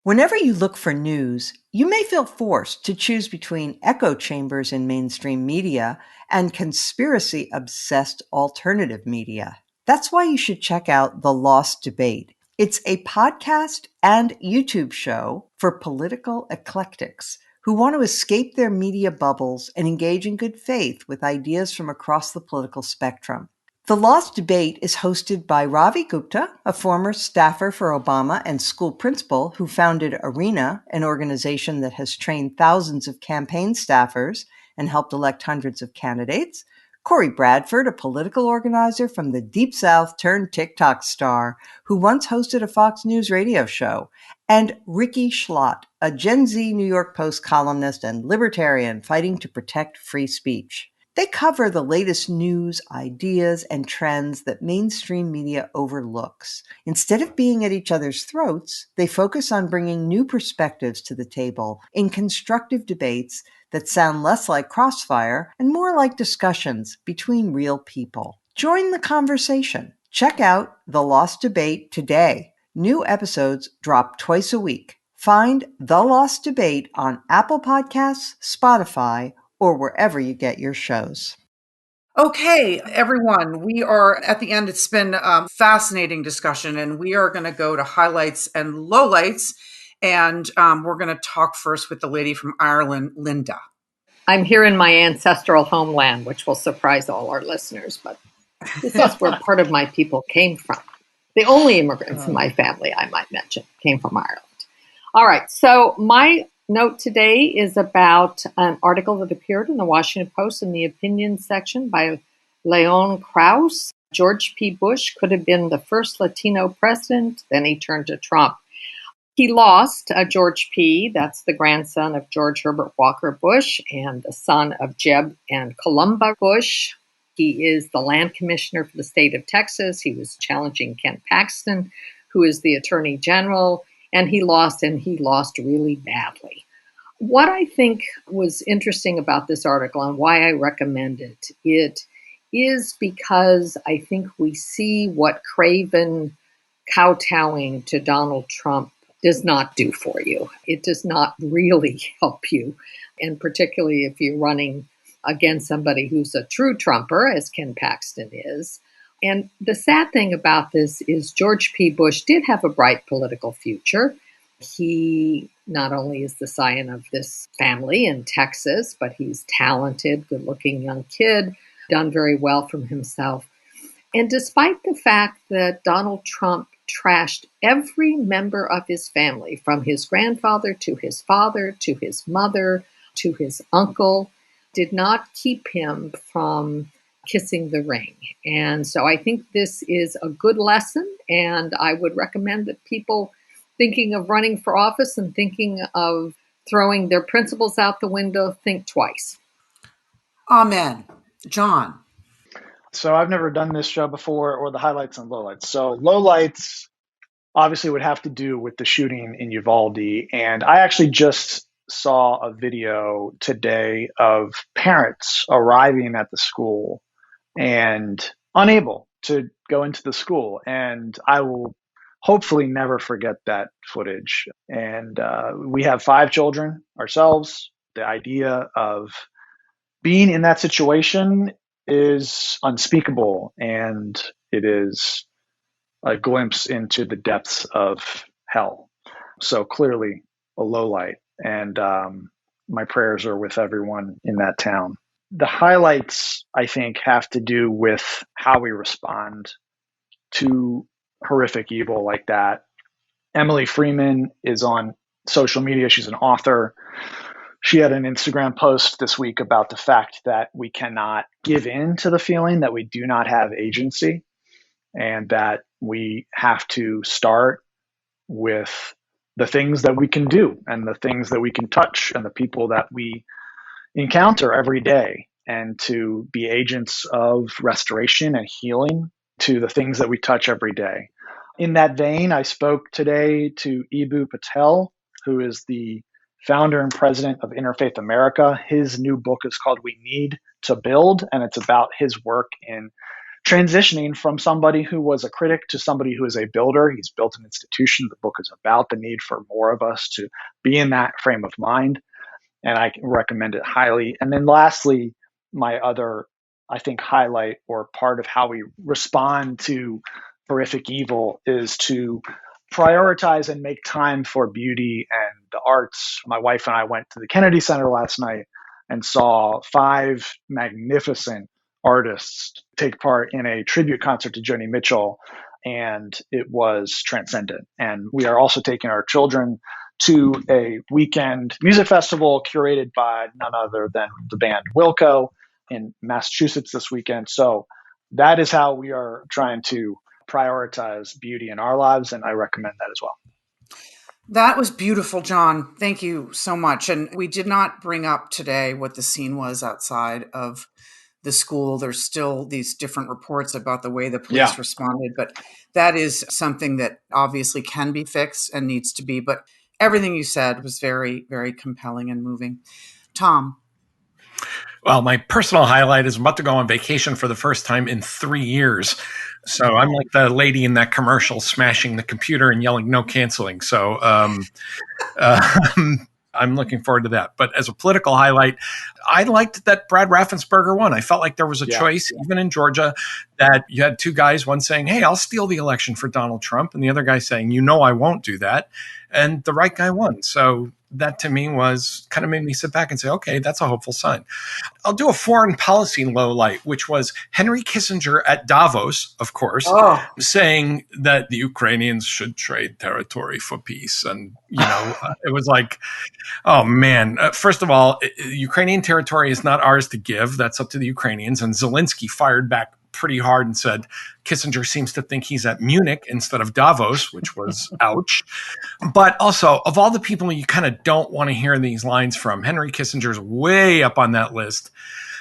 Whenever you look for news, you may feel forced to choose between echo chambers in mainstream media and conspiracy-obsessed alternative media. That's why you should check out The Lost Debate. It's a podcast and YouTube show for political eclectics who want to escape their media bubbles and engage in good faith with ideas from across the political spectrum. The Lost Debate is hosted by Ravi Gupta, a former staffer for Obama and school principal who founded ARENA, an organization that has trained thousands of campaign staffers and helped elect hundreds of candidates; Corey Bradford, a political organizer from the Deep South turned TikTok star who once hosted a Fox News radio show; and Ricky Schlott, a Gen Z New York Post columnist and libertarian fighting to protect free speech. They cover the latest news, ideas, and trends that mainstream media overlooks. Instead of being at each other's throats, they focus on bringing new perspectives to the table in constructive debates that sound less like crossfire and more like discussions between real people. Join the conversation. Check out The Lost Debate today. New episodes drop twice a week. Find The Lost Debate on Apple Podcasts, Spotify, or wherever you get your shows. Okay, everyone, we are at the end. It's been a fascinating discussion, and we are going to go to highlights and lowlights. And we're going to talk first with the lady from Ireland, Linda. I'm here in my ancestral homeland, which will surprise all our listeners, but this is where part of my people came from. The only immigrants in my family, I might mention, came from Ireland. All right, so my note today is about an article that appeared in the Washington Post in the opinion section by Leon Krauss. George P. Bush could have been the first Latino president, then he turned to Trump. He lost George P., that's the grandson of George Herbert Walker Bush and the son of Jeb and Columba Bush. He is the land commissioner for the state of Texas. He was challenging Ken Paxton, who is the attorney general, and he lost really badly. What I think was interesting about this article and why I recommend it is because I think we see what craven kowtowing to Donald Trump does not do for you. It does not really help you, and particularly if you're running against somebody who's a true Trumper, as Ken Paxton is. And the sad thing about this is George P. Bush did have a bright political future. He not only is the scion of this family in Texas, but he's talented, good-looking young kid, done very well from himself. And despite the fact that Donald Trump trashed every member of his family, from his grandfather to his father to his mother to his uncle, did not keep him from kissing the ring. And so I think this is a good lesson, and I would recommend that people thinking of running for office and thinking of throwing their principles out the window think twice. Amen. John. So I've never done this show before, or the highlights and lowlights. So lowlights obviously would have to do with the shooting in Uvalde. And I actually just saw a video today of parents arriving at the school and unable to go into the school. And I will hopefully never forget that footage. And we have 5 children ourselves. The idea of being in that situation is unspeakable, and it is a glimpse into the depths of hell. So clearly a low light, and my prayers are with everyone in that town. The highlights, I think, have to do with how we respond to horrific evil like that. Emily Freeman is on social media. She's an author. She had an Instagram post this week about the fact that we cannot give in to the feeling that we do not have agency, and that we have to start with the things that we can do and the things that we can touch and the people that we encounter every day, and to be agents of restoration and healing to the things that we touch every day. In that vein, I spoke today to Eboo Patel, who is the founder and president of Interfaith America. His new book is called We Need to Build, and it's about his work in transitioning from somebody who was a critic to somebody who is a builder. He's built an institution. The book is about the need for more of us to be in that frame of mind, and I recommend it highly. And then lastly, my other, I think, highlight or part of how we respond to horrific evil is to prioritize and make time for beauty and the arts. My wife and I went to the Kennedy Center last night and saw 5 magnificent artists take part in a tribute concert to Joni Mitchell, and it was transcendent. And we are also taking our children to a weekend music festival curated by none other than the band Wilco in Massachusetts this weekend. So that is how we are trying to prioritize beauty in our lives, and I recommend that as well. That was beautiful, John. Thank you so much. And we did not bring up today what the scene was outside of the school. There's still these different reports about the way the police responded, but that is something that obviously can be fixed and needs to be. But everything you said was very, very compelling and moving. Tom. Well, my personal highlight is I'm about to go on vacation for the first time in 3 years. So I'm like the lady in that commercial smashing the computer and yelling, no canceling. So I'm looking forward to that. But as a political highlight, I liked that Brad Raffensperger won. I felt like there was a choice, even in Georgia, that you had two guys, one saying, hey, I'll steal the election for Donald Trump, and the other guy saying, I won't do that. And the right guy won. So that to me was kind of made me sit back and say, okay, that's a hopeful sign. I'll do a foreign policy low light, which was Henry Kissinger at Davos, of course, saying that the Ukrainians should trade territory for peace. And, it was like, oh, man. First of all, Ukrainian territory is not ours to give. That's up to the Ukrainians. And Zelensky fired back pretty hard and said, Kissinger seems to think he's at Munich instead of Davos, which was ouch. But also, of all the people you kind of don't want to hear these lines from, Henry Kissinger's way up on that list.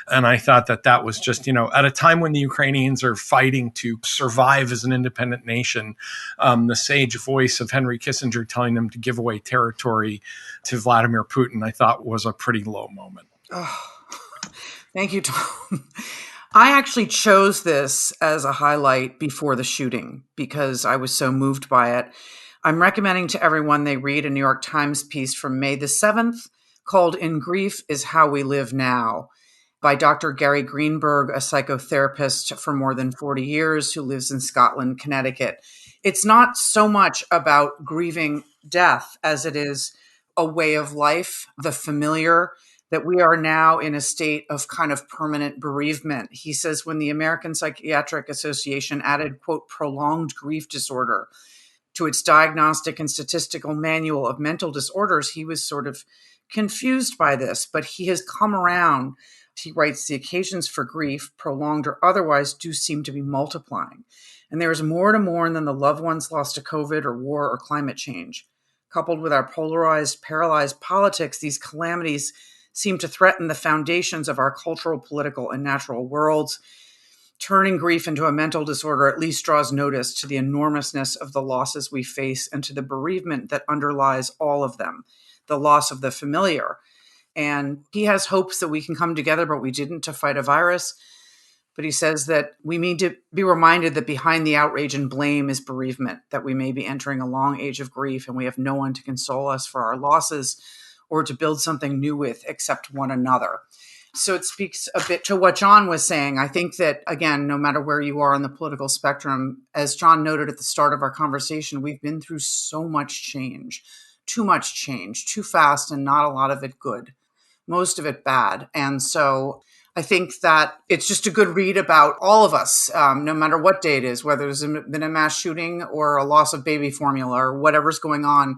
And I thought that was just, at a time when the Ukrainians are fighting to survive as an independent nation, the sage voice of Henry Kissinger telling them to give away territory to Vladimir Putin, I thought was a pretty low moment. Oh, thank you, Tom. I actually chose this as a highlight before the shooting because I was so moved by it. I'm recommending to everyone they read a New York Times piece from May the 7th called In Grief is How We Live Now by Dr. Gary Greenberg, a psychotherapist for more than 40 years who lives in Scotland, Connecticut. It's not so much about grieving death as it is a way of life, the familiar, that we are now in a state of kind of permanent bereavement. He says when the American Psychiatric Association added, quote, prolonged grief disorder to its diagnostic and statistical manual of mental disorders, he was sort of confused by this, but he has come around. He writes, the occasions for grief, prolonged or otherwise, do seem to be multiplying. And there is more to mourn than the loved ones lost to COVID or war or climate change. Coupled with our polarized, paralyzed politics, these calamities seem to threaten the foundations of our cultural, political, and natural worlds. Turning grief into a mental disorder at least draws notice to the enormousness of the losses we face and to the bereavement that underlies all of them, the loss of the familiar. And he has hopes that we can come together, but we didn't, to fight a virus. But he says that we need to be reminded that behind the outrage and blame is bereavement, that we may be entering a long age of grief and we have no one to console us for our losses or to build something new with except one another. So it speaks a bit to what Jon was saying. I think that, again, no matter where you are on the political spectrum, as Jon noted at the start of our conversation, we've been through so much change, too fast, and not a lot of it good, most of it bad. And so I think that it's just a good read about all of us, no matter what day it is, whether there's been a mass shooting or a loss of baby formula or whatever's going on.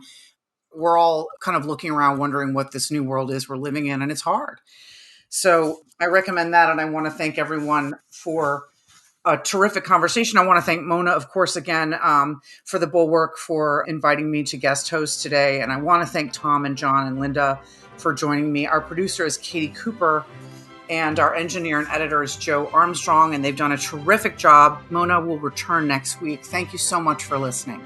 We're all kind of looking around wondering what this new world is we're living in, and it's hard. So I recommend that, and I want to thank everyone for a terrific conversation. I want to thank Mona, of course, again, for the Bulwark, for inviting me to guest host today. And I want to thank Tom and Jon and Linda for joining me. Our producer is Katie Cooper, and our engineer and editor is Joe Armstrong, and they've done a terrific job. Mona will return next week. Thank you so much for listening.